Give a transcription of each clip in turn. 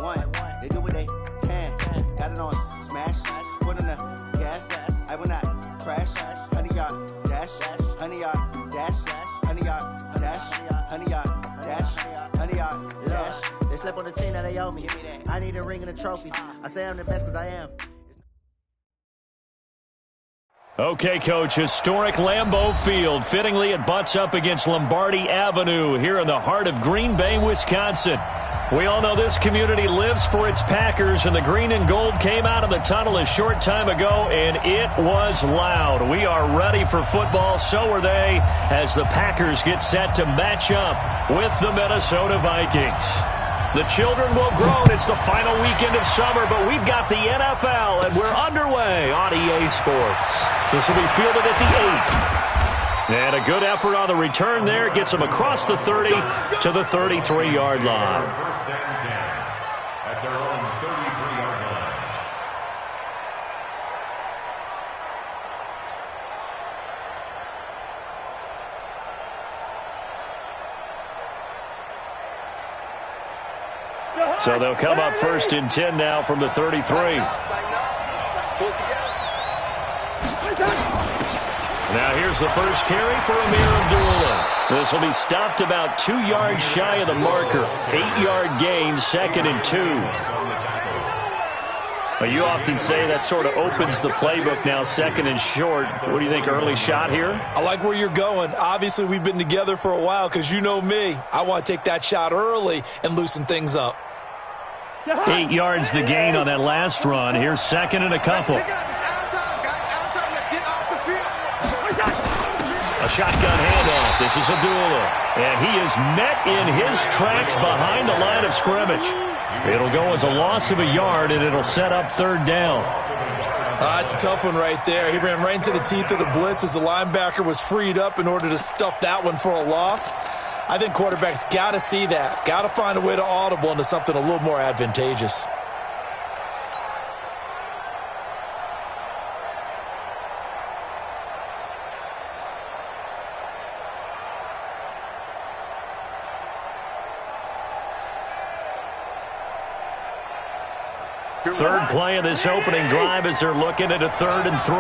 one. They do what they can. Got it on smash, foot on the gas. I will not crash. 100-yard dash, 100-yard dash, 100-yard dash, 100-yard dash, 100-yard dash. They slept on the team that they owe me. I need a ring and a trophy. I say I'm the best because I am. Okay, Coach, historic Lambeau Field. Fittingly, it butts up against Lombardi Avenue here in the heart of Green Bay, Wisconsin. We all know this community lives for its Packers, and the green and gold came out of the tunnel a short time ago, and it was loud. We are ready for football. So are they, as the Packers get set to match up with the Minnesota Vikings. The children will groan. It's the final weekend of summer, but we've got the NFL, and we're underway on EA Sports. This will be fielded at the 8. And a good effort on the return there. Gets them across the 30 to the 33-yard line. First and 10 at their own 33-yard line. So they'll come up first and 10 now from the 33. Now here's the first carry for Amir Abdullah. This will be stopped about 2 yards shy of the marker. 8-yard gain, 2nd and 2. Well, you often say that sort of opens the playbook now, 2nd and short. What do you think, early shot here? I like where you're going. Obviously, we've been together for a while because you know me. I want to take that shot early and loosen things up. 8 yards the gain on that last run. Here's 2nd and a couple. A shotgun handoff. This is Abdullah. And he is met in his tracks behind the line of scrimmage. It'll go as a loss of a yard, and it'll set up 3rd down. That's a tough one right there. He ran right into the teeth of the blitz as the linebacker was freed up in order to stuff that one for a loss. I think quarterbacks got to see that. Got to find a way to audible into something a little more advantageous. Third play of this opening drive as they're looking at a 3rd and 3.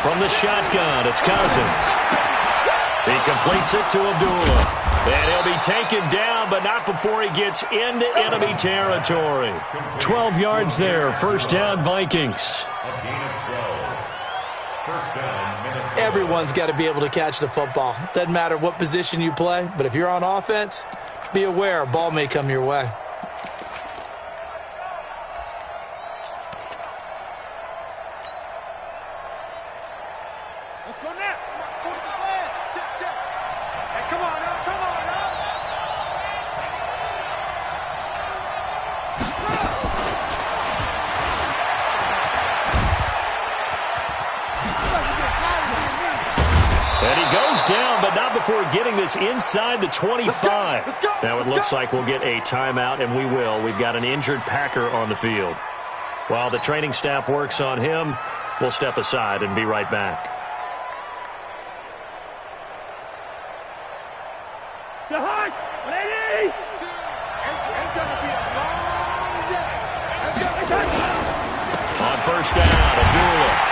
From the shotgun, it's Cousins. He completes it to Abdullah. And he'll be taken down, but not before he gets into enemy territory. 12 yards there. 1st down, Vikings. Everyone's got to be able to catch the football. Doesn't matter what position you play, but if you're on offense, be aware a ball may come your way. Let's go now. Check. Hey, come on up. And he goes down, but not before getting this inside the 25. Now it looks like we'll get a timeout, and we will. We've got an injured Packer on the field. While the training staff works on him, we'll step aside and be right back. Ready? It's going to be a long day. On 1st down, Abdullah.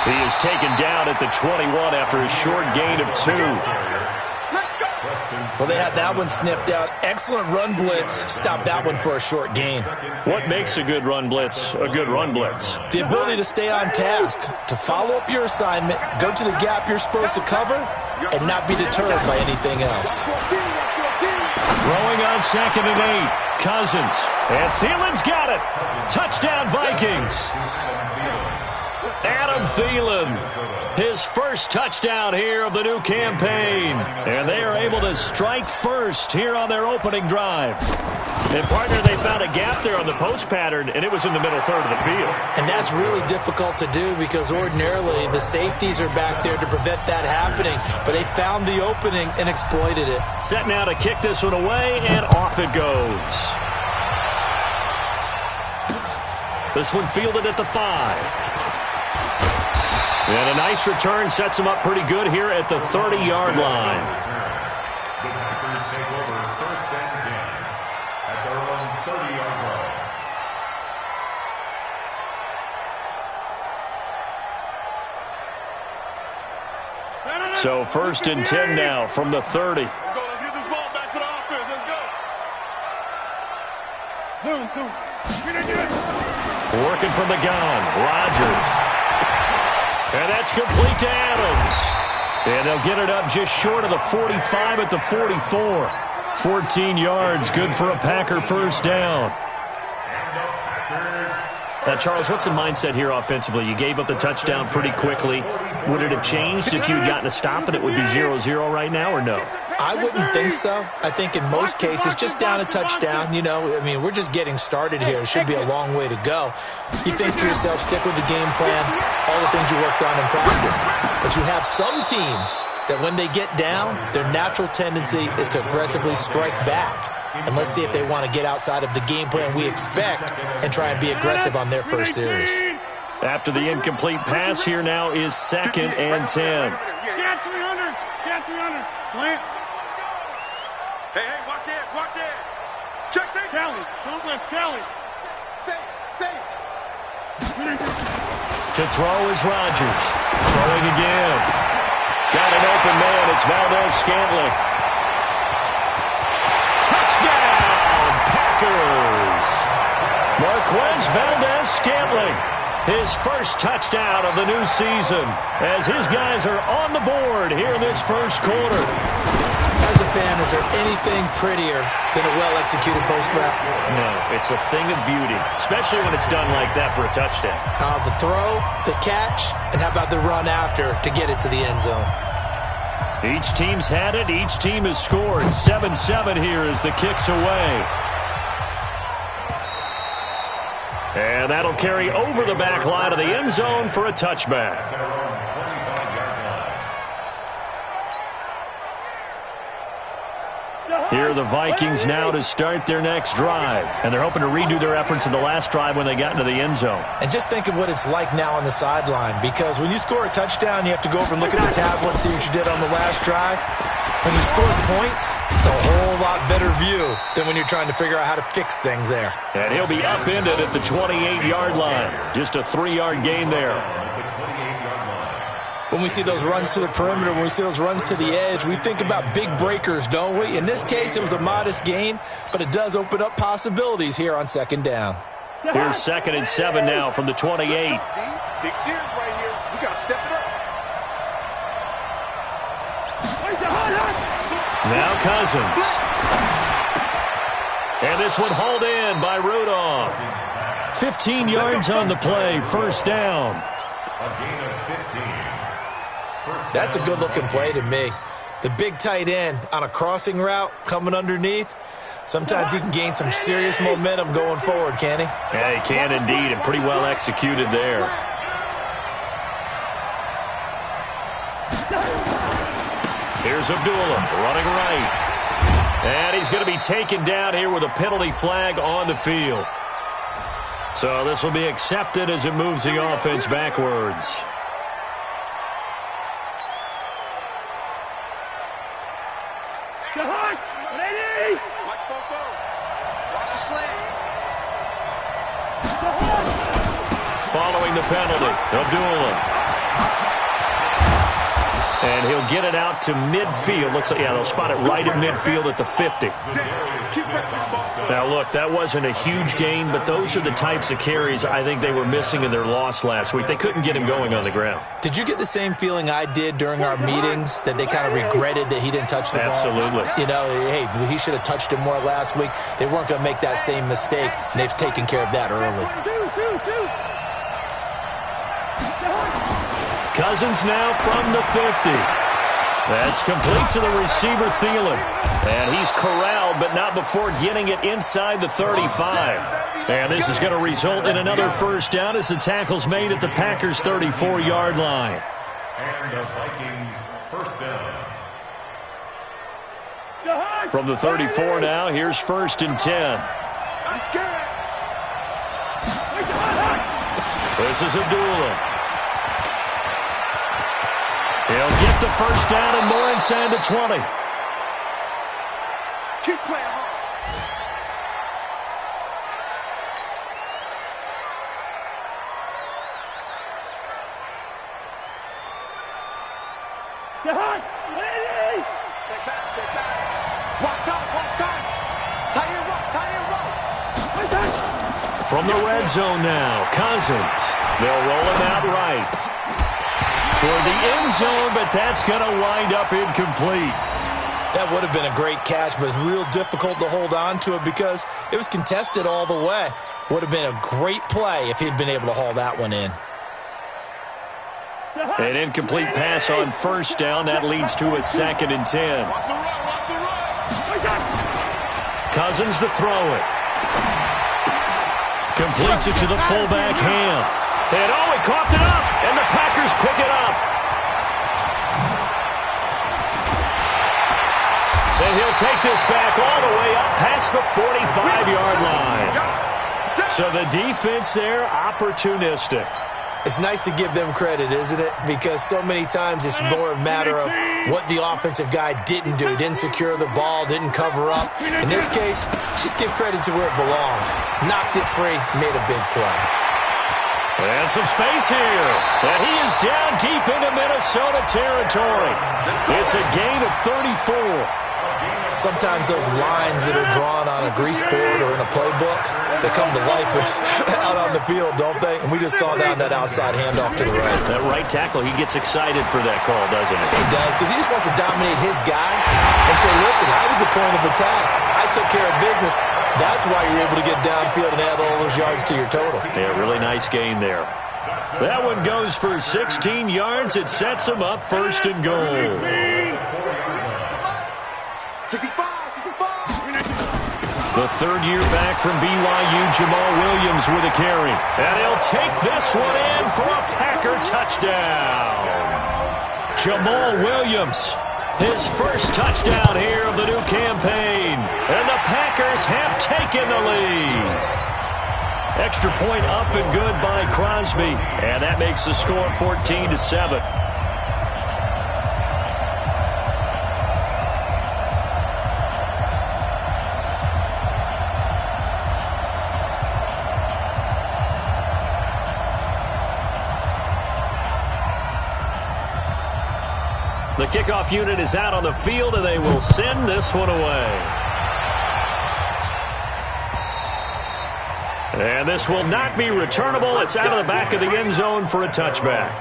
He is taken down at the 21 after a short gain of 2. Well, they had that one sniffed out. Excellent run blitz. Stop that one for a short gain. What makes a good run blitz a good run blitz? The ability to stay on task, to follow up your assignment, go to the gap you're supposed to cover, and not be deterred by anything else. Throwing on 2nd and 8. Cousins. And Thielen's got it. Touchdown, Vikings. Adam Thielen, his first touchdown here of the new campaign. And they are able to strike first here on their opening drive. And, partner, they found a gap there on the post pattern, and it was in the middle 3rd of the field. And that's really difficult to do because ordinarily the safeties are back there to prevent that happening. But they found the opening and exploited it. Set now to kick this one away, and off it goes. This one fielded at the 5. And a nice return sets them up pretty good here at the 30-yard line. The Packers take over 1st and 10 at their own 30-yard line. So 1st and 10 now from the 30. Let's go. Let's get this ball back for the offense. Let's go. Working from the gun, Rodgers. And that's complete to Adams. And they'll get it up just short of the 45 at the 44. 14 yards, good for a Packer first down. Now, Charles, what's the mindset here offensively? You gave up the touchdown pretty quickly. Would it have changed if you had gotten a stop and it would be 0-0 right now, or no? I wouldn't think so. I think in most cases, just down a touchdown, you know, I mean, we're just getting started here. It should be a long way to go. You think to yourself, stick with the game plan, all the things you worked on in practice. But you have some teams that when they get down, their natural tendency is to aggressively strike back. And let's see if they want to get outside of the game plan we expect and try and be aggressive on their first series. After the incomplete pass, here now is 2nd and 10. Get 300. Get 300. Plant. Hey, watch it. Watch it. Check, say. Kelly. Don't let Kelly. Say. To throw is Rodgers. Throwing again. Got an open man. It's Valdez-Scantling. Touchdown, Packers. Marquez Valdez-Scantling. His first touchdown of the new season as his guys are on the board here in this first quarter. As a fan, is there anything prettier than a well-executed post route? No, it's a thing of beauty, especially when it's done like that for a touchdown. The throw, the catch, and how about the run after to get it to the end zone? Each team's had it. Each team has scored. 7-7 here as the kick's away. And that'll carry over the back line of the end zone for a touchback. Here are the Vikings now to start their next drive. And they're hoping to redo their efforts in the last drive when they got into the end zone. And just think of what it's like now on the sideline. Because when you score a touchdown, you have to go over and look at the tablet and see what you did on the last drive. When you score points, it's a whole lot better view than when you're trying to figure out how to fix things there. And he'll be upended at the 28-yard line. Just a 3-yard gain there. When we see those runs to the perimeter, when we see those runs to the edge, we think about big breakers, don't we? In this case, it was a modest gain, but it does open up possibilities here on 2nd down. Here's 2nd and 7 now from the 28. Big series right here. We got to step it up. Now Cousins. And this one hauled in by Rudolph. 15 yards on the play, first down. A gain of 15. That's a good-looking play to me. The big tight end on a crossing route coming underneath. Sometimes he can gain some serious momentum going forward, can he? Yeah, he can indeed, and pretty well executed there. Here's Abdullah running right. And he's going to be taken down here with a penalty flag on the field. So this will be accepted as it moves the offense backwards. Following the penalty, Abdullah. And he'll get it out to midfield. Looks like, yeah, they'll spot it right at midfield at the 50. Now, look, that wasn't a huge gain, but those are the types of carries I think they were missing in their loss last week. They couldn't get him going on the ground. Did you get the same feeling I did during our meetings, that they kind of regretted that he didn't touch the ball? Absolutely. You know, hey, he should have touched it more last week. They weren't going to make that same mistake, and they've taken care of that early. Cousins now from the 50. That's complete to the receiver, Thielen. And he's corralled, but not before getting it inside the 35. And this is going to result in another first down as the tackle's made at the Packers' 34-yard line. And the Vikings first down. From the 34 now, here's 1st and 10. This is Abdullah. He'll get the first down and more inside the 20. Keep playing hard. Say hi. Lady. Take back. Walk time. Tie and roll. From the red zone now, Cousins. They'll roll him out right toward the end zone, but that's going to wind up incomplete. That would have been a great catch, but it's real difficult to hold on to it because it was contested all the way. Would have been a great play if he'd been able to haul that one in. An incomplete pass on first down. That leads to a 2nd and 10. Cousins to throw it. Completes it to the fullback, Ham. And he coughed it up, and the Packers pick it up. And he'll take this back all the way up past the 45-yard line. So the defense there, opportunistic. It's nice to give them credit, isn't it? Because so many times it's more a matter of what the offensive guy didn't do. Didn't secure the ball, didn't cover up. In this case, just give credit to where it belongs. Knocked it free, made a big play. And some space here. And he is down deep into Minnesota territory. It's a gain of 34. Sometimes those lines that are drawn on a grease board or in a playbook, they come to life out on the field, don't they? And we just saw that outside handoff to the right. That right tackle, he gets excited for that call, doesn't he? He does, because he just wants to dominate his guy and say, listen, I was the point of attack. I took care of business. That's why you're able to get downfield and add all those yards to your total. Yeah, really nice gain there. That one goes for 16 yards. It sets him up 1st and goal. 65. The 3rd year back from BYU, Jamal Williams with a carry. And he'll take this one in for a Packer touchdown. Jamal Williams, his first touchdown here of the new campaign. And the Packers have taken the lead. Extra point up and good by Crosby. And that makes the score 14-7. The kickoff unit is out on the field, and they will send this one away. And this will not be returnable. It's out of the back of the end zone for a touchback.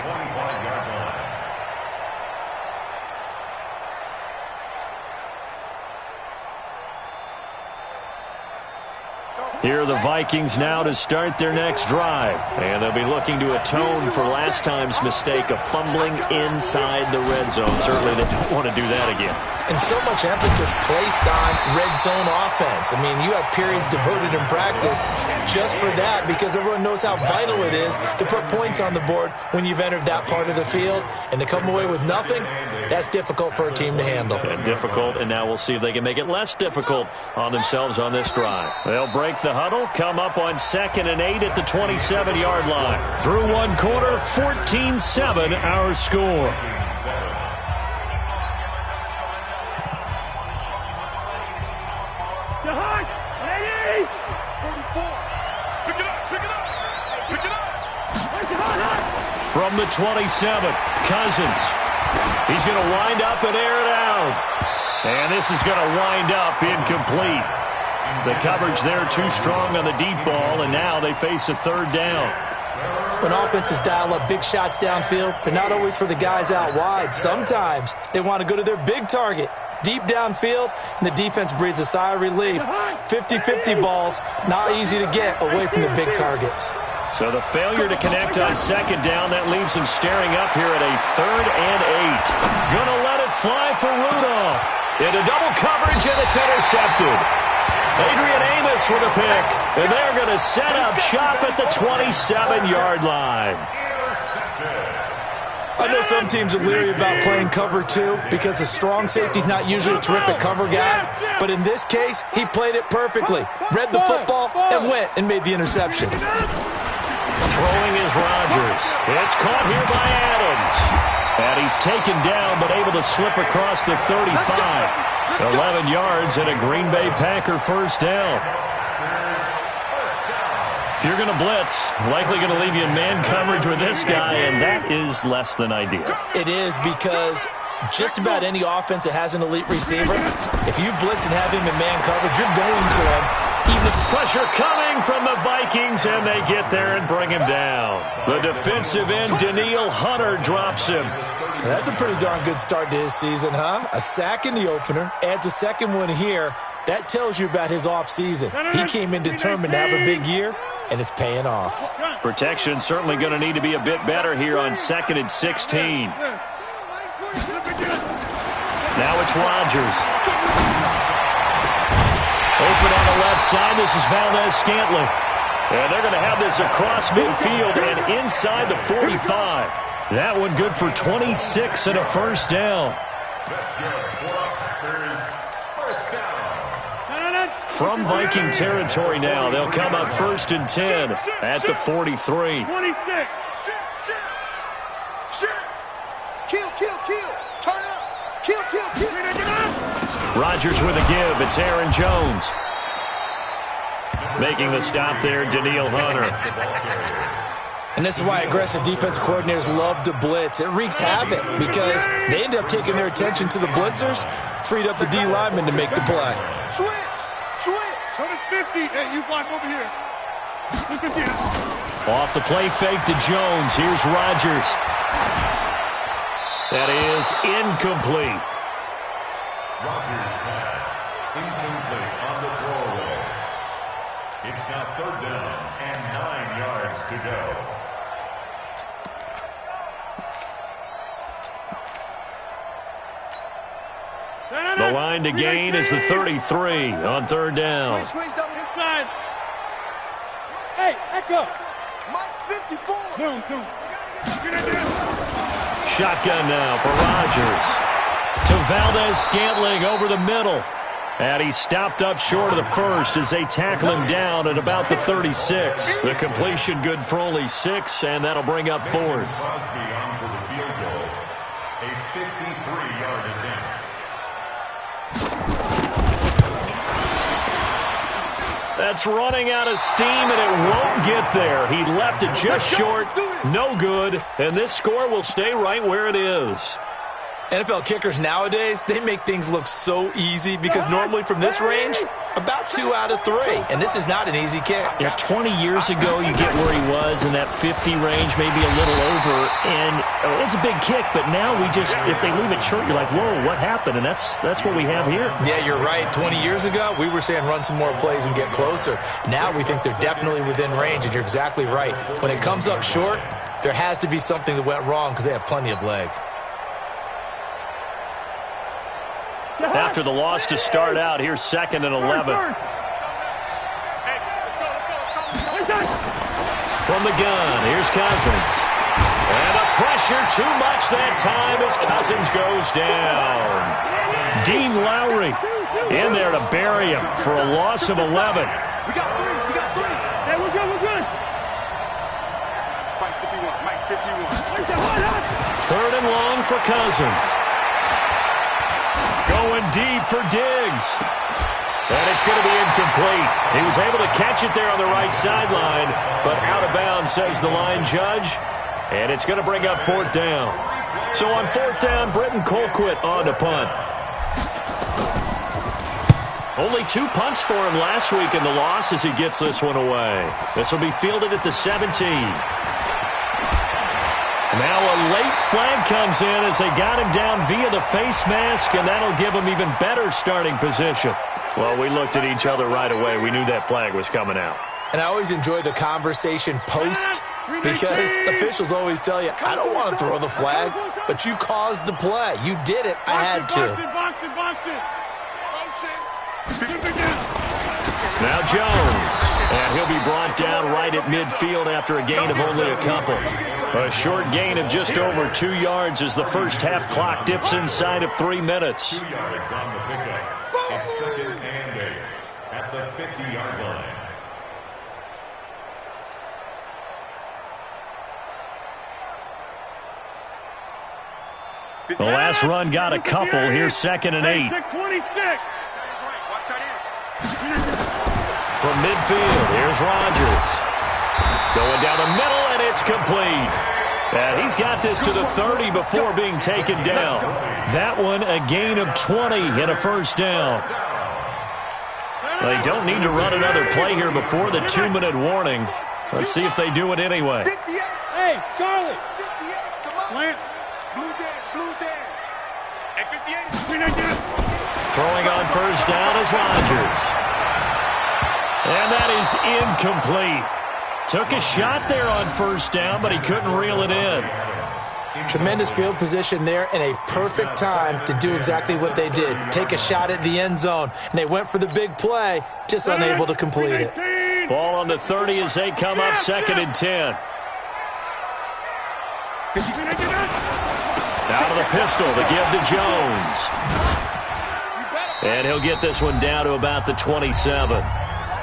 Here are the Vikings now to start their next drive. And they'll be looking to atone for last time's mistake of fumbling inside the red zone. Certainly they don't want to do that again. And so much emphasis placed on red zone offense. I mean, you have periods devoted in practice just for that because everyone knows how vital it is to put points on the board when you've entered that part of the field. And to come away with nothing, that's difficult for a team to handle. And difficult, and now we'll see if they can make it less difficult on themselves on this drive. They'll break the huddle, come up on 2nd and 8 at the 27-yard line. Through one quarter, 14-7 our score. From the 27, Cousins. He's going to wind up and air it out. And this is going to wind up incomplete. The coverage there too strong on the deep ball, and now they face a 3rd down. When offenses dial up big shots downfield, they're not always for the guys out wide. Sometimes they want to go to their big target, deep downfield, and the defense breathes a sigh of relief. 50-50 balls, not easy to get away from the big targets. So the failure to connect on 2nd down, that leaves him staring up here at a 3rd and 8. Gonna let it fly for Rudolph. Into double coverage, and it's intercepted. Adrian Amos with a pick, and they're going to set up shop at the 27-yard line. I know some teams are leery about playing cover 2 because the strong safety's not usually a terrific cover guy. But in this case, he played it perfectly. Read the football and went and made the interception. Throwing is Rodgers. It's caught here by Adams. And he's taken down, but able to slip across the 35. 11 yards and a Green Bay Packer first down. If you're going to blitz, likely going to leave you in man coverage with this guy, and that is less than ideal. It is, because just about any offense that has an elite receiver, if you blitz and have him in man coverage, you're going to him. Even if pressure coming from the Vikings, and they get there and bring him down. The defensive end, Danielle Hunter, drops him. That's a pretty darn good start to his season, huh? A sack in the opener, adds a second one here. That tells you about his offseason. He came in determined to have a big year, and it's paying off. Protection certainly going to need to be a bit better here on 2nd and 16. Now it's Rodgers. Open on the left side. This is Valdez-Scantling. And they're going to have this across midfield and inside the 45. That one good for 26 and a first down. From Viking territory now, they'll come up 1st and 10 at the 43. 26. Kill. Turn up. Kill. Rodgers with a give. It's Aaron Jones. Making the stop there, Danielle Hunter. And this is why aggressive defensive coordinators love to blitz. It wreaks havoc because they end up taking their attention to the blitzers, freed up the D lineman to make the play. Switch. Turn it 50. Hey, you block over here. Off the play fake to Jones. Here's Rodgers. That is incomplete. Rodgers pass. Incomplete on the throwaway. It's now 3rd down and 9 yards to go. The line to gain is the 33 on 3rd down. Squeeze double inside. Hey, echo. Mike 54. Boom. Shotgun now for Rodgers. To Valdez-Scantling over the middle. And he stopped up short of the first as they tackle him down at about the 36. The completion good for only 6, and that'll bring up 4th. Crosby on for the field goal. A 53-yard attempt. That's running out of steam, and it won't get there. He left it just short. No good. And this score will stay right where it is. NFL kickers nowadays, they make things look so easy because normally from this range, about 2 out of 3. And this is not an easy kick. Yeah, 20 years ago, you get where he was in that 50 range, maybe a little over. And it's a big kick, but now we just, if they leave it short, you're like, whoa, what happened? And that's what we have here. Yeah, you're right. 20 years ago, we were saying run some more plays and get closer. Now we think they're definitely within range, and you're exactly right. When it comes up short, there has to be something that went wrong because they have plenty of leg. After the loss to start out, here's 2nd and 11. From the gun, here's Cousins. And the pressure too much that time as Cousins goes down. Dean Lowry in there to bury him for a loss of 11. We got 3. Hey, we're good. Mike 51. 3rd and long for Cousins. Going deep for Diggs. And it's going to be incomplete. He was able to catch it there on the right sideline, but out of bounds, says the line judge. And it's going to bring up 4th down. So on 4th down, Britton Colquitt on to punt. Only 2 punts for him last week in the loss as he gets this one away. This will be fielded at the 17. Now a late flag comes in as they got him down via the face mask, and that'll give him even better starting position. Well, we looked at each other right away. We knew that flag was coming out. And I always enjoy the conversation post because officials always tell you, I don't want to throw the flag, but you caused the play. You did it. I had to. Box it. Now Jones, and he'll be brought down right at midfield after a gain of only a couple. A short gain of just over 2 yards as the first half clock dips inside of 3 minutes. 2 yards on the pickup. It's 2nd and 8 at the 50-yard line. The last run got a couple. Here's 2nd and 8. 26. From midfield, here's Rodgers. Going down the middle, and it's complete. And he's got this to the 30 before being taken down. That one a gain of 20 and a first down. They don't need to run another play here before the 2-minute warning. Let's see if they do it anyway. Hey, Charlie. 58, come on. Plant. Blue's in. Hey, 58. Throwing on first down is Rodgers. And that is incomplete. Took a shot there on first down, but he couldn't reel it in. Tremendous field position there and a perfect time to do exactly what they did. Take a shot at the end zone, and they went for the big play, just unable to complete it. Ball on the 30 as they come up 2nd and 10. Out of the pistol, the give to Jones. And he'll get this one down to about the 27.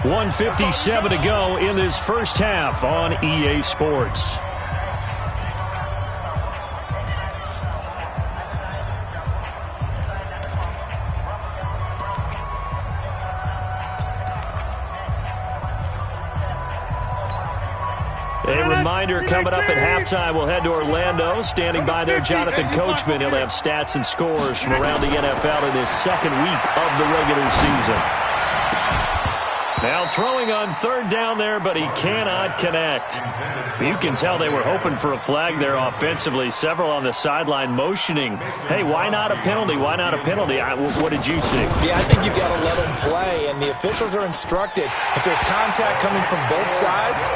1:57 to go in this first half on EA Sports. A reminder coming up at halftime, we'll head to Orlando. Standing by there, Jonathan Coachman. He'll have stats and scores from around the NFL in this second week of the regular season. Now throwing on 3rd down there, but he cannot connect. You can tell they were hoping for a flag there offensively. Several on the sideline motioning, hey, why not a penalty? Why not a penalty? What did you see? Yeah, I think you've got to let them play, and the officials are instructed. If there's contact coming from both sides,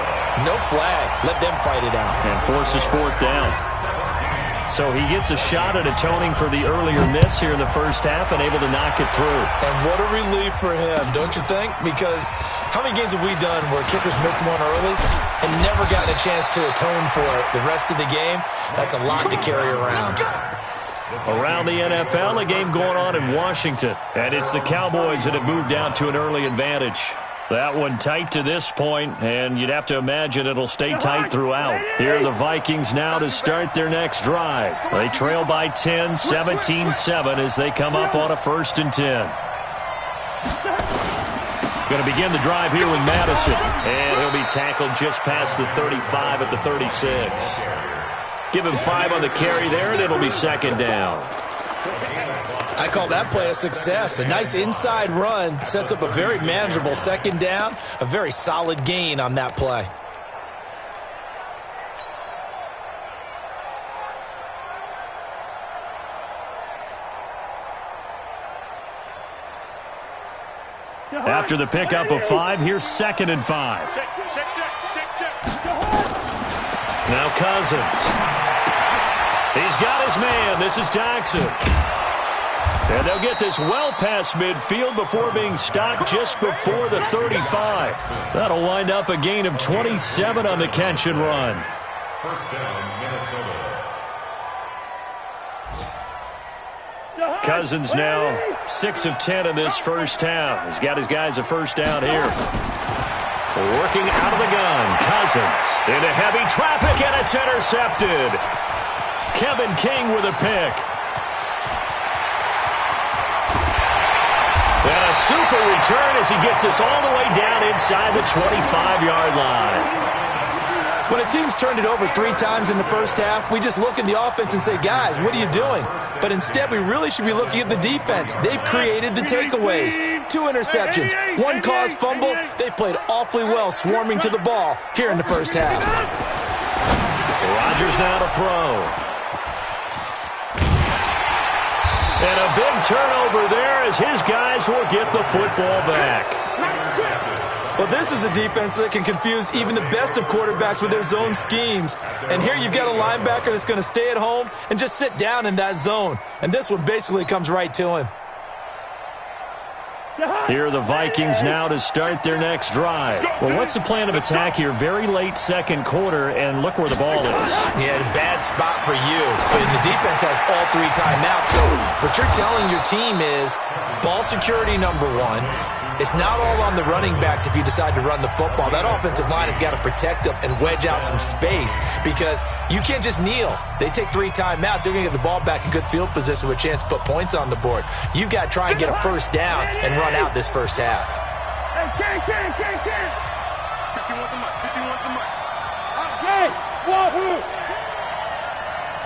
no flag. Let them fight it out. And forces 4th down. So he gets a shot at atoning for the earlier miss here in the first half and able to knock it through. And what a relief for him, don't you think? Because how many games have we done where kickers missed one early and never gotten a chance to atone for it the rest of the game? That's a lot to carry around. Around the NFL, a game going on in Washington. And it's the Cowboys that have moved down to an early advantage. That one tight to this point, and you'd have to imagine it'll stay tight throughout. Here are the Vikings now to start their next drive. They trail by 10, 17-7 as they come up on a 1st and 10. Going to begin the drive here with Madison, and he'll be tackled just past the 35 at the 36. Give him 5 on the carry there, and it'll be 2nd down. I call that play a success. A nice inside run sets up a very manageable 2nd down. A very solid gain on that play. After the pickup of 5, here's 2nd and 5. Now Cousins. He's got his man. This is Jackson. And they'll get this well past midfield before being stopped just before the 35. That'll wind up a gain of 27 on the catch and run. First down, Minnesota. Cousins now 6 of 10 in this first half. He's got his guys a first down here. Working out of the gun. Cousins into heavy traffic, and it's intercepted. Kevin King with a pick. And a super return as he gets us all the way down inside the 25-yard line. When a team's turned it over 3 times in the first half, we just look at the offense and say, guys, what are you doing? But instead, we really should be looking at the defense. They've created the takeaways. 2 interceptions, 1 caused fumble. They played awfully well swarming to the ball here in the first half. Rodgers now to throw. And a big turnover there as his guys will get the football back. Well, this is a defense that can confuse even the best of quarterbacks with their zone schemes. And here you've got a linebacker that's going to stay at home and just sit down in that zone. And this one basically comes right to him. Here are the Vikings now to start their next drive. Well, what's the plan of attack here? Very late second quarter, and look where the ball is. Yeah, bad spot for you. But the defense has all 3 timeouts. So what you're telling your team is ball security number 1, It's not all on the running backs if you decide to run the football. That offensive line has got to protect them and wedge out some space because you can't just kneel. They take 3 timeouts. They're going to get the ball back in good field position with a chance to put points on the board. You've got to try and get a first down and run out this first half. Hey, Ken. 51 the mic. 51 the mic. Okay, wahoo!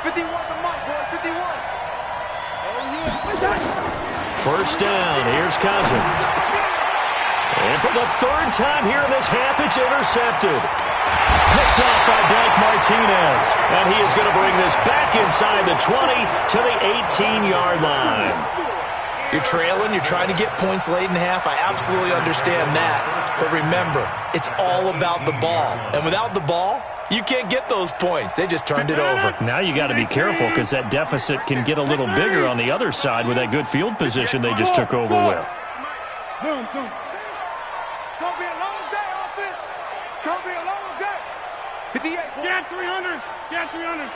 51 the mic, boy. 51. Oh, yeah. First down, here's Cousins. And for the 3rd time here in this half, it's intercepted. Picked off by Blake Martinez. And he is going to bring this back inside the 20 to the 18-yard line. You're trailing, you're trying to get points late in half. I absolutely understand that. But remember, it's all about the ball. And without the ball, you can't get those points. They just turned it over. Now you got to be careful because that deficit can get a little bigger on the other side with that good field position they just took over with. It's going to be a long day, offense. It's going to be a long day. 58. Get 300. Get 300.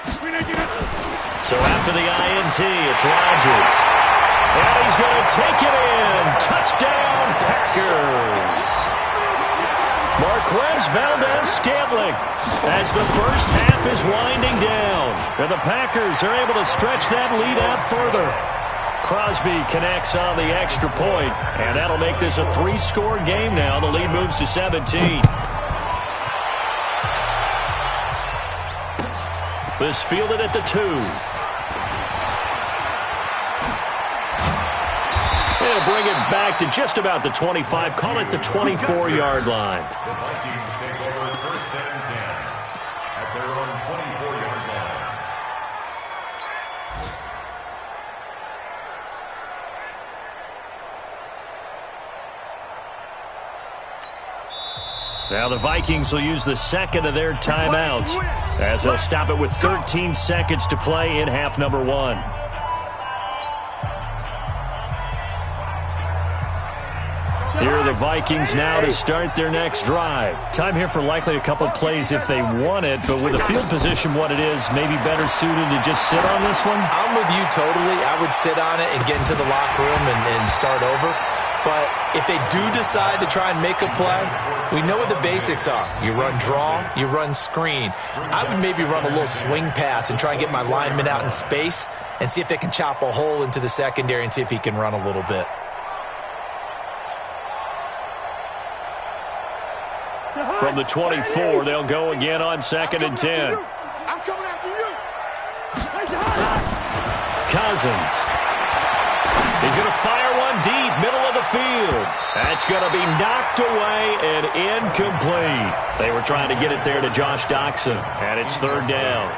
So after the INT, it's Rodgers. And he's going to take it in. Touchdown, Packers. Marquez Valdez-Scantling as the first half is winding down. And the Packers are able to stretch that lead out further. Crosby connects on the extra point, and that'll make this a 3-score game now. The lead moves to 17. This fielded at the 2. They'll bring it back to just about the 25. Call it the 24-yard line. The Vikings take over 1st and 10 at their own 24-yard line. Now the Vikings will use the 2nd of their timeouts as they'll stop it with 13 seconds to play in half number 1. Here are the Vikings now to start their next drive. Time here for likely a couple plays if they want it, but with the field position what it is, maybe better suited to just sit on this one? I'm with you totally. I would sit on it and get into the locker room and start over. But if they do decide to try and make a play, we know what the basics are. You run draw, you run screen. I would maybe run a little swing pass and try and get my lineman out in space and see if they can chop a hole into the secondary and see if he can run a little bit. From the 24, they'll go again on 2nd and 10. I'm coming after you. Cousins. He's going to fire one deep, middle of the field. That's going to be knocked away and incomplete. They were trying to get it there to Josh Doxson, and it's 3rd down.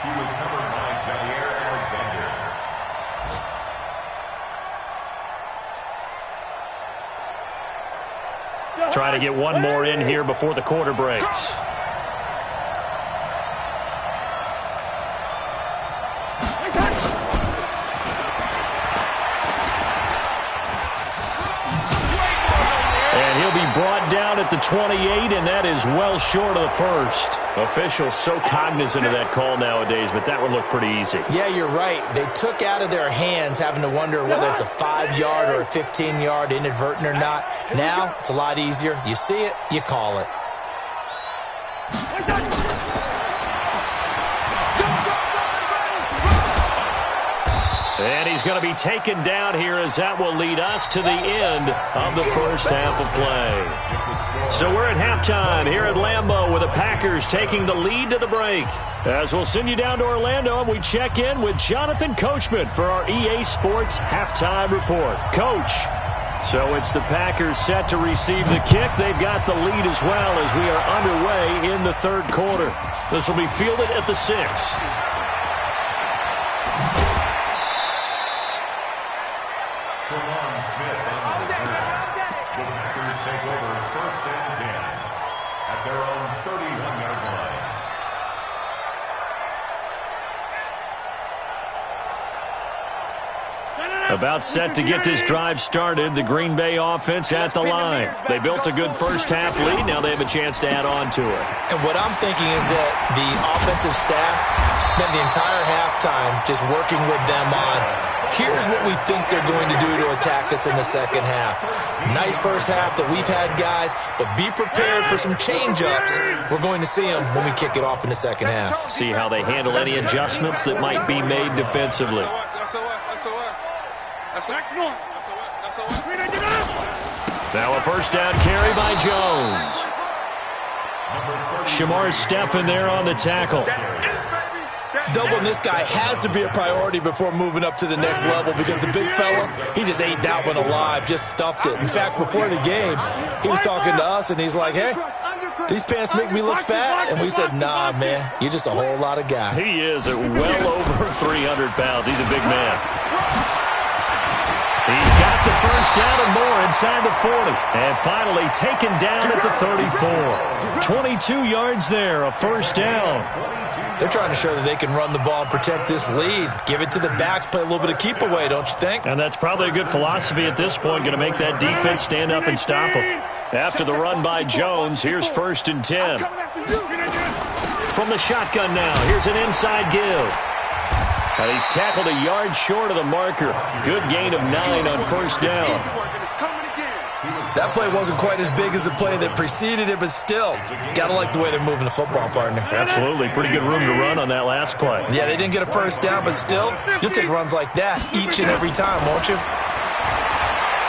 He was covered by Jair Alexander. Trying to get one more in here before the quarter breaks. And he'll be brought down at the 28, and that is well short of the first. Officials so cognizant of that call nowadays, but that would look pretty easy. Yeah, you're right. They took out of their hands having to wonder whether it's a 5-yard or a 15-yard inadvertent or not. Now, it's a lot easier. You see it, you call it. And he's going to be taken down here as that will lead us to the end of the first half of play. So we're at halftime here at Lambeau with the Packers taking the lead to the break. As we'll send you down to Orlando and we check in with Jonathan Coachman for our EA Sports Halftime Report. Coach, so it's the Packers set to receive the kick. They've got the lead as well as we are underway in the 3rd quarter. This will be fielded at the 6. The Packers take over 1st and 10 at their own 31-yard line. About set to get this drive started, the Green Bay offense at the line. They built a good first-half lead. Now they have a chance to add on to it. And what I'm thinking is that the offensive staff spent the entire halftime just working with them on, here's what we think they're going to do to attack us in the second half. Nice first half that we've had, guys, but be prepared for some change-ups. We're going to see them when we kick it off in the second half. See how they handle any adjustments that might be made defensively. Now a first down carry by Jones. Shamar Stephen there on the tackle. Doubling this guy has to be a priority before moving up to the next level because the big fella, he just ate that one alive, just stuffed it. In fact, before the game, he was talking to us, and he's like, hey, these pants make me look fat. And we said, nah, man, you're just a whole lot of guy. He is at well over 300 pounds. He's a big man. He's got the first down and more inside the 40. And finally taken down at the 34. 22 yards there, a first down. They're trying to show that they can run the ball and protect this lead. Give it to the backs, play a little bit of keep away, don't you think? And that's probably a good philosophy at this point, going to make that defense stand up and stop them. After the run by Jones, here's 1st and 10. From the shotgun now, here's an inside give. And he's tackled a yard short of the marker. Good gain of 9 on first down. That play wasn't quite as big as the play that preceded it, but still, got to like the way they're moving the football, partner. Absolutely. Pretty good room to run on that last play. Yeah, they didn't get a first down, but still, you'll take runs like that each and every time, won't you?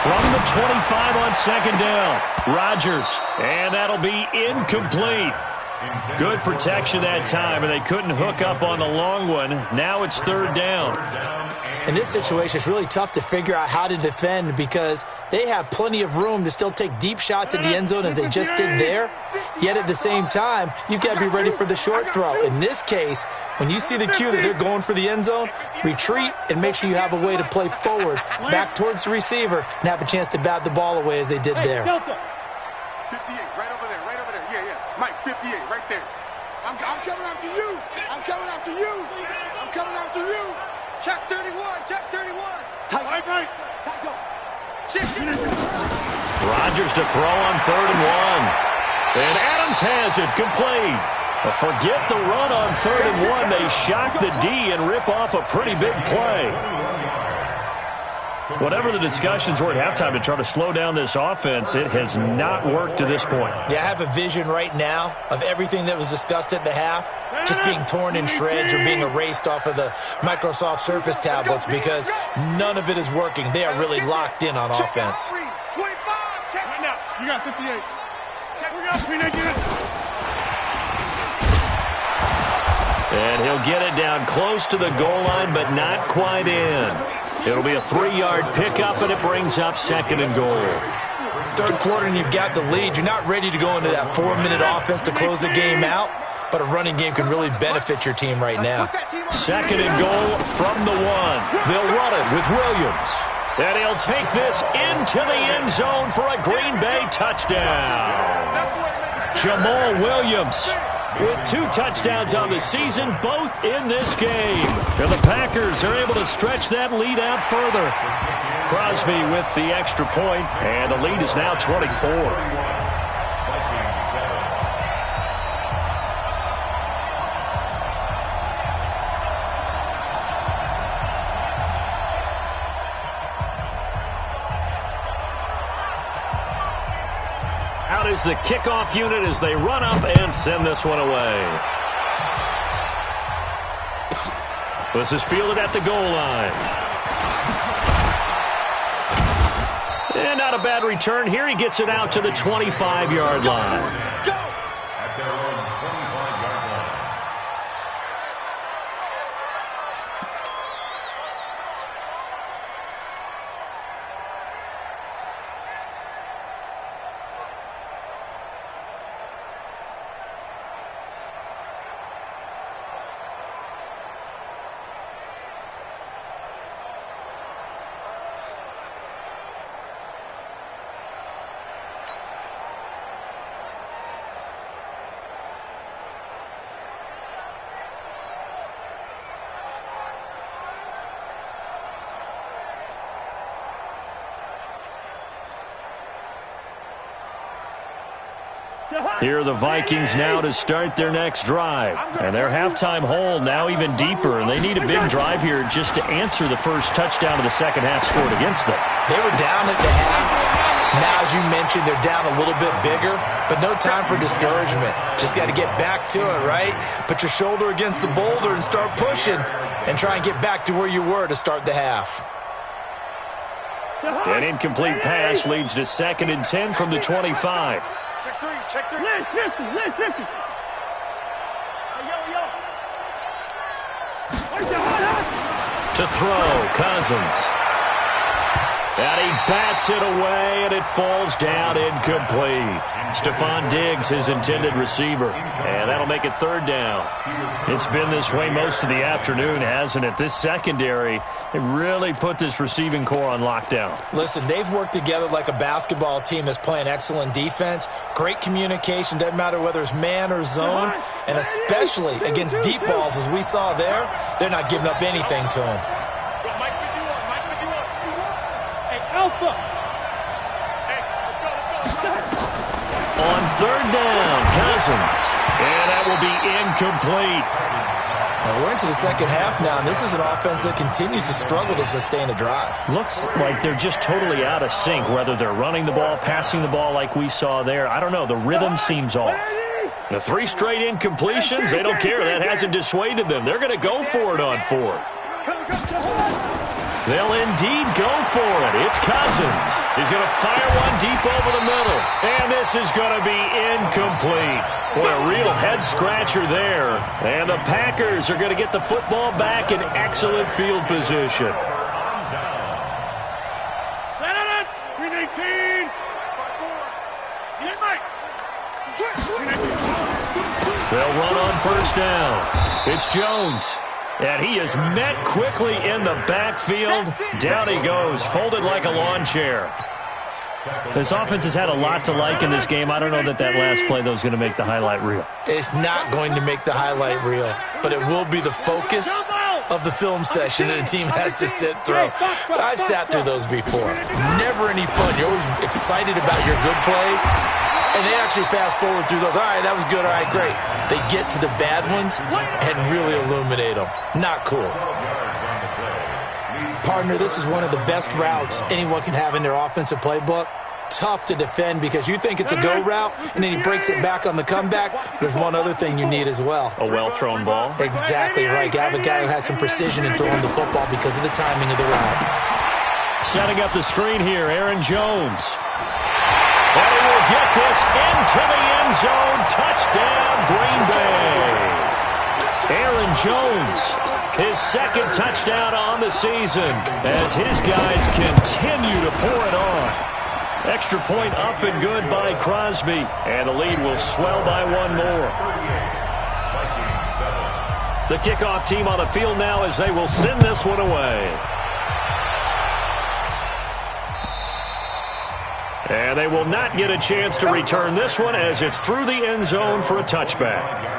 From the 25 on second down, Rodgers. And that'll be incomplete. Good protection that time, and they couldn't hook up on the long one. Now it's 3rd down. In this situation, it's really tough to figure out how to defend because they have plenty of room to still take deep shots at the end zone as they just did there. Yet at the same time, you've got to be ready for the short throw. In this case, when you see the cue that they're going for the end zone, retreat and make sure you have a way to play forward, back towards the receiver, and have a chance to bat the ball away as they did there. 58, right over there, yeah. Mike, 58, right there. I'm coming after you. I'm coming after you. Check 31. Tight. Right. Tight go. Rodgers to throw on 3rd and 1. And Adams has it complete. But forget the run on 3rd and 1. They shock the D and rip off a pretty big play. Whatever the discussions were at halftime to try to slow down this offense, it has not worked to this point. Yeah, I have a vision right now of everything that was discussed at the half just being torn in shreds or being erased off of the Microsoft Surface tablets because none of it is working. They are really locked in on offense. 25, check right now. You got 58. Check, we got 59. And he'll get it down close to the goal line, but not quite in. It'll be a 3-yard pickup, and it brings up 2nd and goal. 3rd quarter, and you've got the lead. You're not ready to go into that 4-minute offense to close the game out, but a running game can really benefit your team right now. 2nd and goal from the 1. They'll run it with Williams. And he'll take this into the end zone for a Green Bay touchdown. Jamal Williams with 2 touchdowns on the season, both in this game. And the Packers are able to stretch that lead out further. Crosby with the extra point, and the lead is now 24. Out is the kickoff unit as they run up and send this one away. This is fielded at the goal line. And not a bad return here. He gets it out to the 25-yard line. At their own 25-yard line. Here are the Vikings now to start their next drive. And their halftime hole now even deeper, and they need a big drive here just to answer the first touchdown of the second half scored against them. They were down at the half. Now, as you mentioned, they're down a little bit bigger, but no time for discouragement. Just got to get back to it, right? Put your shoulder against the boulder and start pushing and try and get back to where you were to start the half. An incomplete pass leads to 2nd and 10 from the 25. Check three, check three. Listen. To throw, Cousins. And he bats it away, and it falls down incomplete. Stephon Diggs, his intended receiver. And that'll make it 3rd down. It's been this way most of the afternoon, hasn't it? This secondary, they really put this receiving core on lockdown. Listen, they've worked together like a basketball team that's playing excellent defense. Great communication, doesn't matter whether it's man or zone. And especially against deep balls, as we saw there, they're not giving up anything to them. Alpha. On 3rd down, Cousins. And that will be incomplete. Now we're into the second half now, and this is an offense that continues to struggle to sustain a drive. Looks like they're just totally out of sync, whether they're running the ball, passing the ball like we saw there. I don't know. The rhythm seems off. The 3 straight incompletions, they don't care. That hasn't dissuaded them. They're going to go for it on 4th. They'll indeed go for it. It's Cousins. He's going to fire one deep over the middle. And this is going to be incomplete. Boy, a real head-scratcher there. And the Packers are going to get the football back in excellent field position. 319. They'll run on 1st down. It's Jones. And he is met quickly in the backfield. Down he goes, folded like a lawn chair. This offense has had a lot to like in this game. I don't know that last play, though, is going to make the highlight reel. It's not going to make the highlight reel, but it will be the focus of the film session that the team has to sit through. I've sat through those before. Never any fun. You're always excited about your good plays, and they actually fast forward through those. All right, that was good. All right, great. They get to the bad ones and really illuminate them. Not cool. Partner, this is one of the best routes anyone can have in their offensive playbook. Tough to defend because you think it's a go route, and then he breaks it back on the comeback. There's one other thing you need as well. A well-thrown ball? Exactly right. You have a guy who has some precision in throwing the football because of the timing of the route. Setting up the screen here, Aaron Jones. And he will get this into the end zone. Touchdown, Green Bay. Aaron Jones, his 2nd touchdown on the season as his guys continue to pour it on. Extra point up and good by Crosby, and the lead will swell by 1 more. The kickoff team on the field now as they will send this one away. And they will not get a chance to return this one as it's through the end zone for a touchback.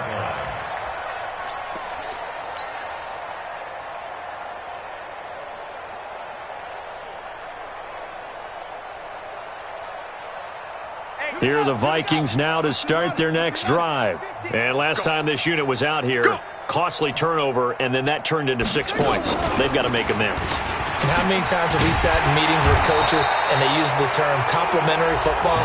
Here are the Vikings now to start their next drive. And last time this unit was out here, costly turnover, and then that turned into 6 points. They've got to make amends. And how many times have we sat in meetings with coaches and they use the term complementary football?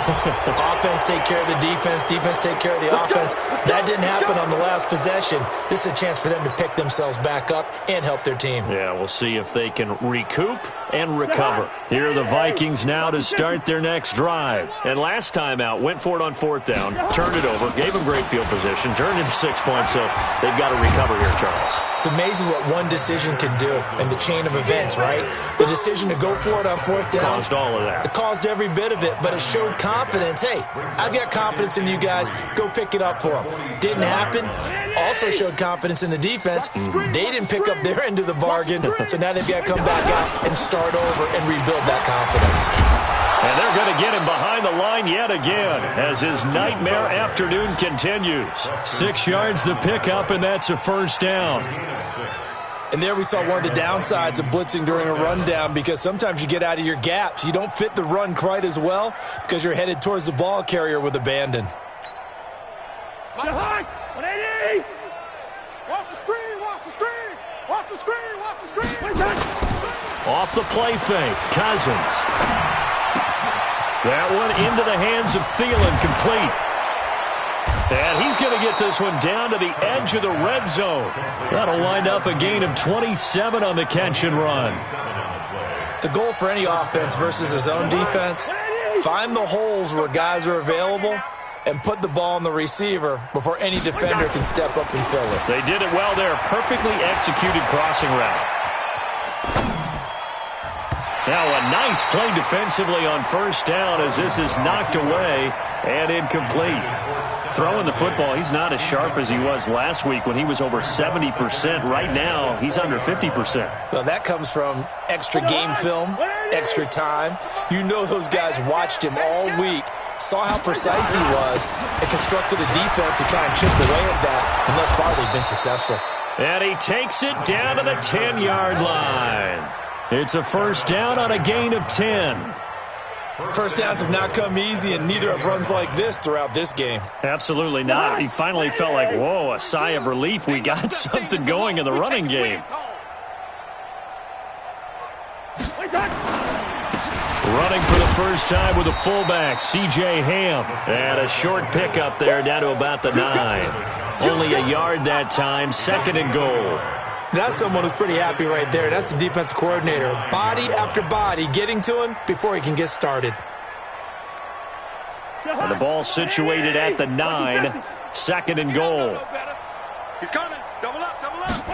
Offense take care of the defense, defense take care of the offense. That didn't happen on the last possession. This is a chance for them to pick themselves back up and help their team. Yeah, we'll see if they can recoup and recover. Here are the Vikings now to start their next drive. And last time out, went for it on 4th down, turned it over, gave them great field position, turned into 6 points, so they've got to recover here, Charles. It's amazing what one decision can do in the chain of events, right? The decision to go for it on 4th down caused all of that. It caused every bit of it, but it showed confidence. Hey, I've got confidence in you guys. Go pick it up for them. Didn't happen. Also showed confidence in the defense. They didn't pick up their end of the bargain, so now they've got to come back out and start over and rebuild that confidence. And they're going to get him behind the line yet again as his nightmare afternoon continues. 6 yards the pickup, and that's a 1st down. And there we saw one of the downsides of blitzing during a rundown because sometimes you get out of your gaps. You don't fit the run quite as well because you're headed towards the ball carrier with abandon. Watch the screen. Watch the screen. Off the play fake. Cousins. That one into the hands of Thielen, complete. And he's going to get this one down to the edge of the red zone. That'll wind up a gain of 27 on the catch and run. The goal for any offense versus his own defense, find the holes where guys are available and put the ball on the receiver before any defender can step up and fill it. They did it well there. Perfectly executed crossing route. Now a nice play defensively on first down as this is knocked away and incomplete. Throwing the football, he's not as sharp as he was last week when he was over 70%. Right now, he's under 50%. Well, that comes from extra game film, extra time. You know those guys watched him all week, saw how precise he was, and constructed a defense to try and chip away at that, and thus far they've been successful. And he takes it down to the 10-yard line. It's a first down on a gain of 10. First downs have not come easy, and neither have runs like this throughout this game. Absolutely not. He finally felt like, whoa, a sigh of relief. We got something going in the running game. Running for the first time with a fullback, C.J. Ham. And a short pickup there down to about the 9. Only a yard that time, second and goal. That's someone who's pretty happy right there. That's the defensive coordinator. Body after body getting to him before he can get started. And the ball situated at the 9. Second and goal. He's coming. Double up, double up.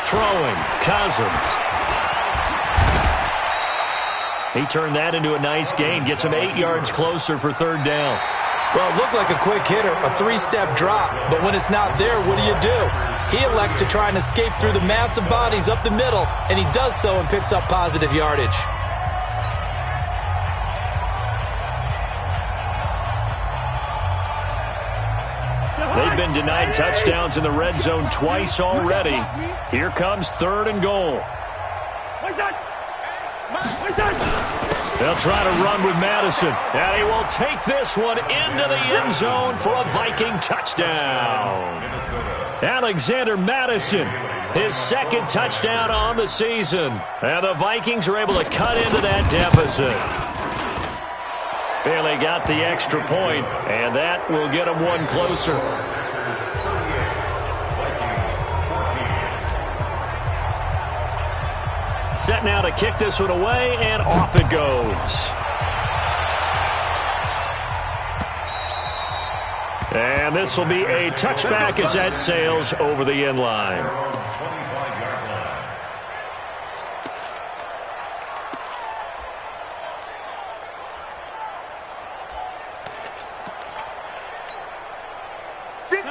Throwing, Cousins. He turned that into a nice gain. Gets him 8 yards closer for third down. Well, it looked like a quick hitter, a three-step drop, but when it's not there, what do? He elects to try and escape through the massive bodies up the middle, and he does so and picks up positive yardage. They've been denied touchdowns in the red zone twice already. Here comes third and goal. They'll try to run with Madison, and he will take this one into the end zone for a Viking touchdown. Alexander Madison, his second touchdown on the season. And the Vikings are able to cut into that deficit. Bailey got the extra point, and that will get him one closer. Set now to kick this one away, and off it goes. And this will be a touchback as that sails over the end line.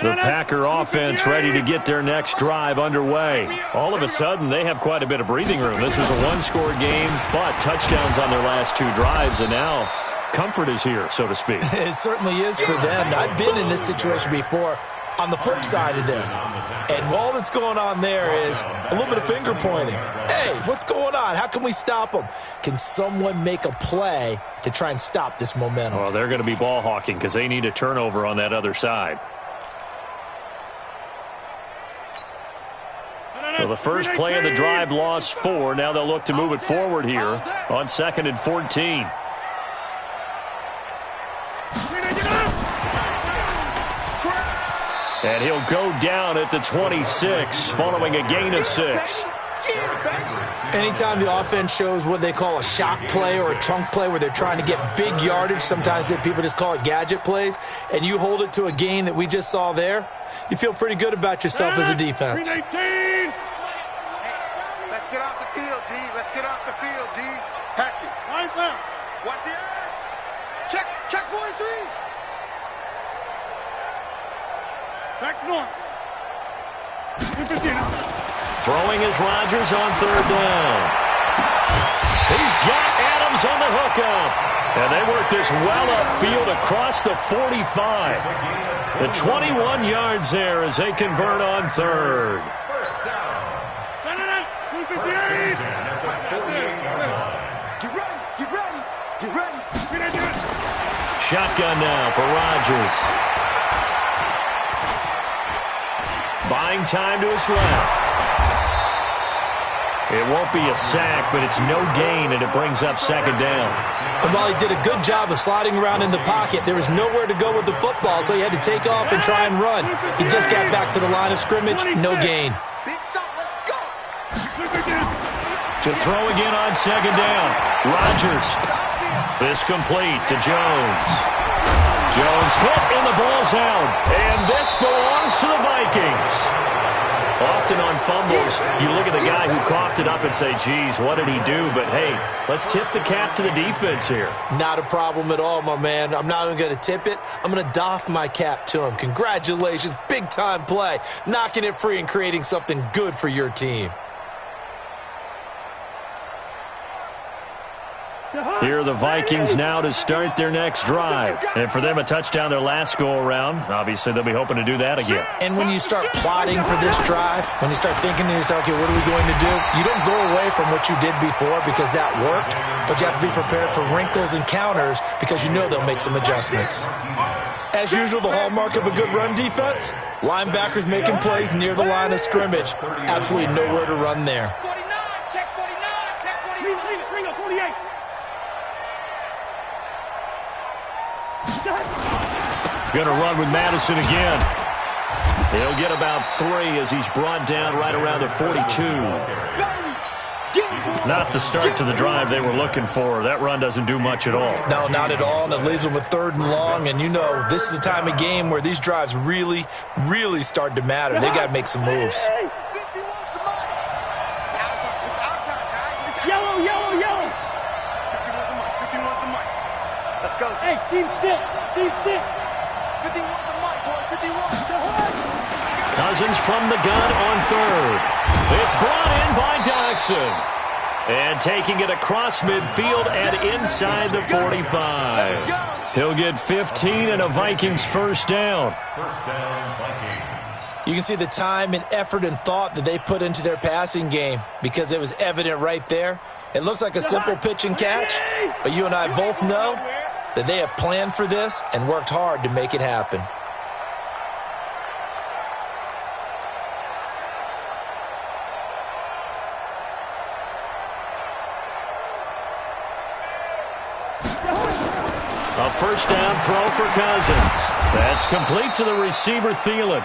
The Packer offense ready to get their next drive underway. All of a sudden, they have quite a bit of breathing room. This was a one-score game, but touchdowns on their last 2 drives, and now comfort is here, so to speak. It certainly is for them. I've been in this situation before on the flip side of this, and all that's going on there is a little bit of finger pointing. Hey, what's going on? How can we stop them? Can someone make a play to try and stop this momentum? Well, they're going to be ball hawking because they need a turnover on that other side. So the first play of the drive lost 4. Now they'll look to move it forward here on 2nd and 14. And he'll go down at the 26 following a gain of 6. Anytime the offense shows what they call a shock play or a chunk play where they're trying to get big yardage, sometimes people just call it gadget plays, and you hold it to a gain that we just saw there, you feel pretty good about yourself as a defense. Let's get off the field, D. Let's get off the field, D. Patchy. Right there. Watch the edge. Check 43. Back north. Throwing is Rodgers on third down. He's got Adams on the hookup. And they work this well upfield across the 45. The 21 yards there as they convert on third. Shotgun now for Rodgers. Buying time to his left. won't be a sack, but it's no gain, and it brings up second down. And while he did a good job of sliding around in the pocket, there was nowhere to go with the football, so he had to take off and try and run. He just got back to the line of scrimmage, no gain. To throw again on second down. Rodgers. This complete to Jones. Jones hit and the ball's out. And this belongs to the Vikings. Often on fumbles, you look at the guy who coughed it up and say, geez, what did he do? But, hey, let's tip the cap to the defense here. Not a problem at all, my man. I'm not even going to tip it. I'm going to doff my cap to him. Congratulations. Big-time play. Knocking it free and creating something good for your team. Here are the Vikings now to start their next drive. And for them, a touchdown their last go-around. Obviously, they'll be hoping to do that again. And when you start plotting for this drive, when you start thinking to yourself, okay, what are we going to do? You don't go away from what you did before because that worked, but you have to be prepared for wrinkles and counters because you know they'll make some adjustments. As usual, the hallmark of a good run defense, linebackers making plays near the line of scrimmage. Absolutely nowhere to run there. 49, check 49, check 49. Bring up 48. Going to run with Madison again. He'll get about 3 as he's brought down right around the 42. Not the start to the drive they were looking for. That run doesn't do much at all. No, not at all, and it leaves them with 3rd and long. And you know, this is the time of game where these drives really, really start to matter. They got to make some moves. Yellow, yellow, yellow. 51 the mic. Let's go. Hey, team 6. Team 6. 51 the mic, boy. 51. Cousins from the gun on 3rd. It's brought in by Doxson. And taking it across midfield and inside the 45. He'll get 15 and a Vikings first down. First down, Vikings. You can see the time and effort and thought that they put into their passing game because it was evident right there. It looks like a simple pitch and catch, but you and I both know that they have planned for this and worked hard to make it happen. A first down throw for Cousins. That's complete to the receiver, Thielen.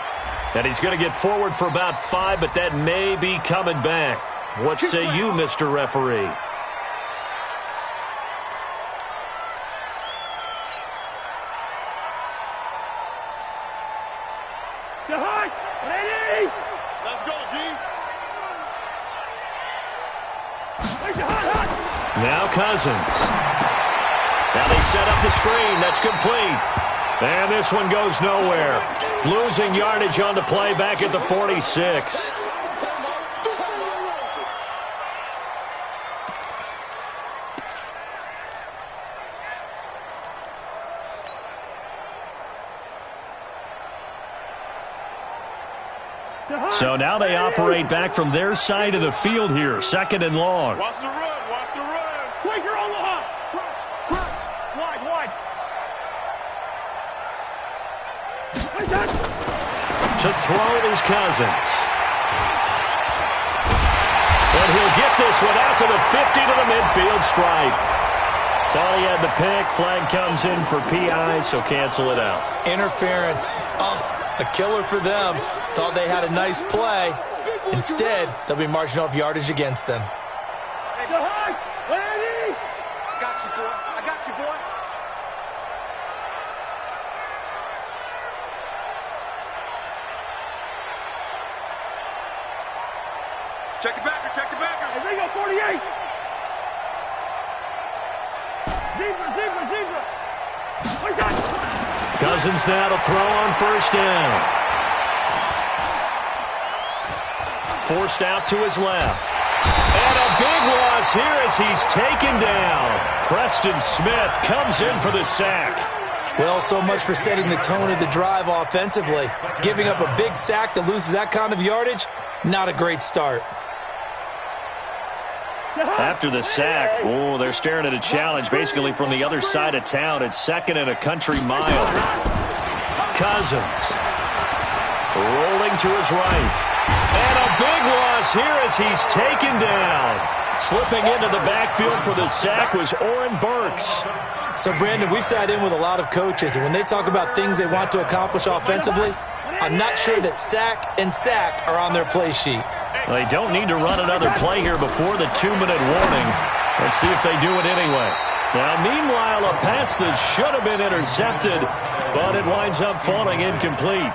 And he's going to get forward for about 5, but that may be coming back. What say you, Mr. Referee? Ready? Let's go, G. Now Cousins. Now they set up the screen. That's complete. And this one goes nowhere. Losing yardage on the play back at the 46. So now they operate back from their side of the field here. 2nd and long. Watch the run. Watch the run. Quaker Omaha. Crunch. Wide. To throw is Cousins. And he'll get this one out to the 50 to the midfield stripe. Thought he had the pick. Flag comes in for PI, so cancel it out. Interference. Oh, a killer for them. Thought they had a nice play. Instead, they'll be marching off yardage against them. Ready? I got you, boy. I got you, boy. Check the backer. Check the backer. Hey, Ringo, 48. Zebra. Cousins now to throw on first down. Forced out to his left. And a big loss here as he's taken down. Preston Smith comes in for the sack. Well, so much for setting the tone of the drive offensively. Giving up a big sack that loses that kind of yardage, not a great start. After the sack, they're staring at a challenge basically from the other side of town. It's 2nd and a country mile. Cousins rolling to his right. And a big loss loss here as he's taken down. Slipping into the backfield for the sack was Oren Burks. So, Brandon, we sat in with a lot of coaches, and when they talk about things they want to accomplish offensively, I'm not sure that sack and sack are on their play sheet. They don't need to run another play here before the 2-minute warning. Let's see if they do it anyway. Now, meanwhile, a pass that should have been intercepted, but it winds up falling incomplete.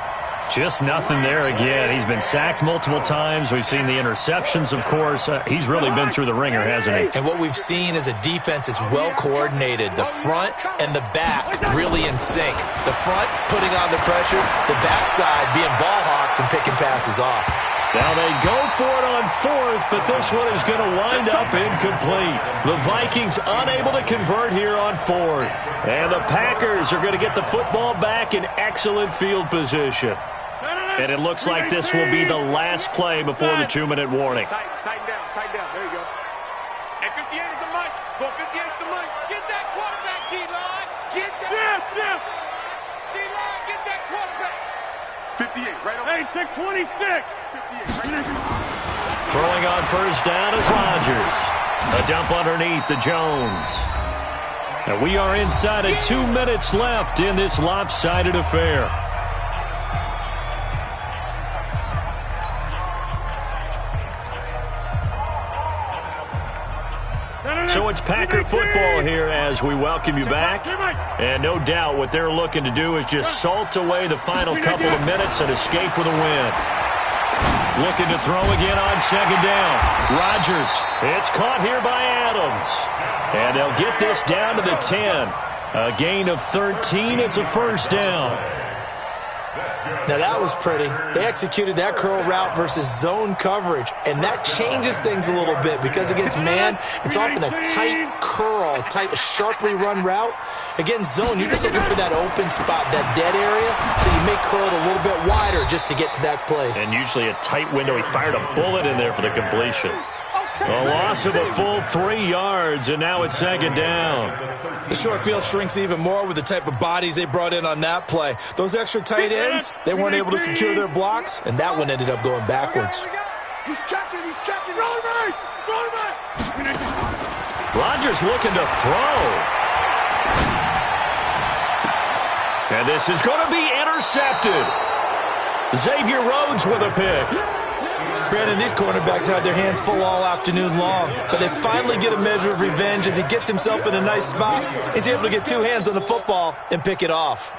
Just nothing there again. He's been sacked multiple times. We've seen the interceptions, of course. He's really been through the ringer, hasn't he? And what we've seen is a defense that's well coordinated. The front and the back really in sync. The front putting on the pressure, the backside being ball hawks and picking passes off. Now they go for it on fourth, but this one is going to wind up incomplete. The Vikings unable to convert here on fourth. And the Packers are going to get the football back in excellent field position. And it looks like this will be the last play before the 2-minute warning. Tighten down. There you go. And 58 is the mic. Go, 58 is the mic. Get that quarterback, D-line. Get that. D-line, get that quarterback. 58, right over. Hey, take 26. 58, right over. Throwing on first down is Rodgers. A dump underneath to Jones. And we are inside of 2 minutes left in this lopsided affair. So it's Packer football here as we welcome you back. And no doubt what they're looking to do is just salt away the final couple of minutes and escape with a win. Looking to throw again on second down. Rodgers. It's caught here by Adams. And they'll get this down to the 10. A gain of 13. It's a first down. Now that was pretty. They executed that curl route versus zone coverage, and that changes things a little bit because against man, it's often a tight curl, sharply run route. Against zone, you're just looking for that open spot, that dead area, so you may curl it a little bit wider just to get to that place. And usually a tight window. He fired a bullet in there for the completion. A loss of a full 3 yards, and now it's second down. The short field shrinks even more with the type of bodies they brought in on that play. Those extra tight ends, they weren't able to secure their blocks, and that one ended up going backwards. He's checking. Throw me. Rodgers looking to throw. And this is going to be intercepted. Xavier Rhodes with a pick. Brandon, these cornerbacks had their hands full all afternoon long, but they finally get a measure of revenge as he gets himself in a nice spot. He's able to get 2 hands on the football and pick it off.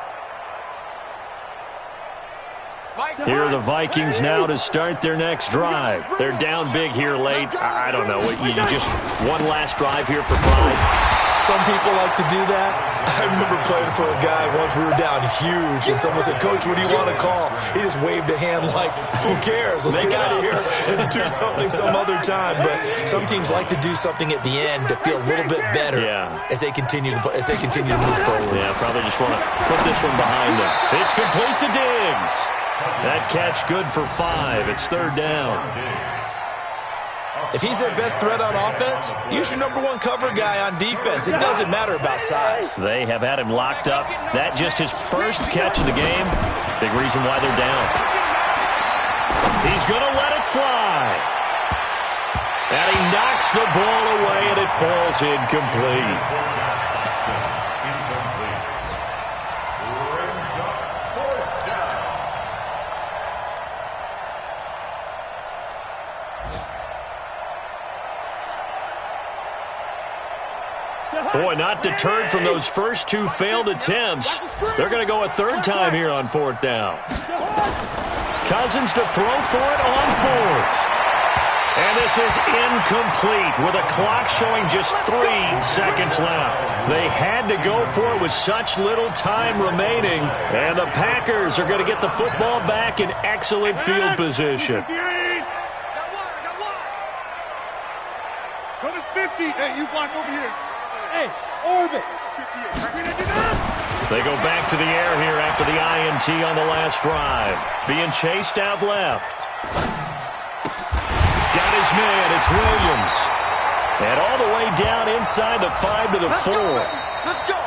Here are the Vikings now to start their next drive. They're down big here late. I don't know. You just one last drive here for pride. Some people like to do that. I remember playing for a guy once. We were down huge, and someone said, "Coach, what do you want to call?" He just waved a hand like, "Who cares? Let's get out of here and do something some other time." But some teams like to do something at the end to feel a little bit better as they continue to move forward. Yeah, probably just want to put this one behind them. It's complete to Diggs. That catch good for 5. It's third down. If he's their best threat on offense, use your #1 cover guy on defense. It doesn't matter about size. They have had him locked up. That just his first catch of the game. Big reason why they're down. He's going to let it fly. And he knocks the ball away, and it falls incomplete. Boy, not deterred from those first 2 failed attempts. They're going to go a third time here on fourth down. Cousins to throw for it on fourth. And this is incomplete with a clock showing just 3 seconds left. They had to go for it with such little time remaining. And the Packers are going to get the football back in excellent field position. Go to 50. Hey, you block over here. Hey, orbit. They go back to the air here after the INT on the last drive. Being chased out left. Got his man. It's Williams. And all the way down inside the 5 to the 4. Let's go.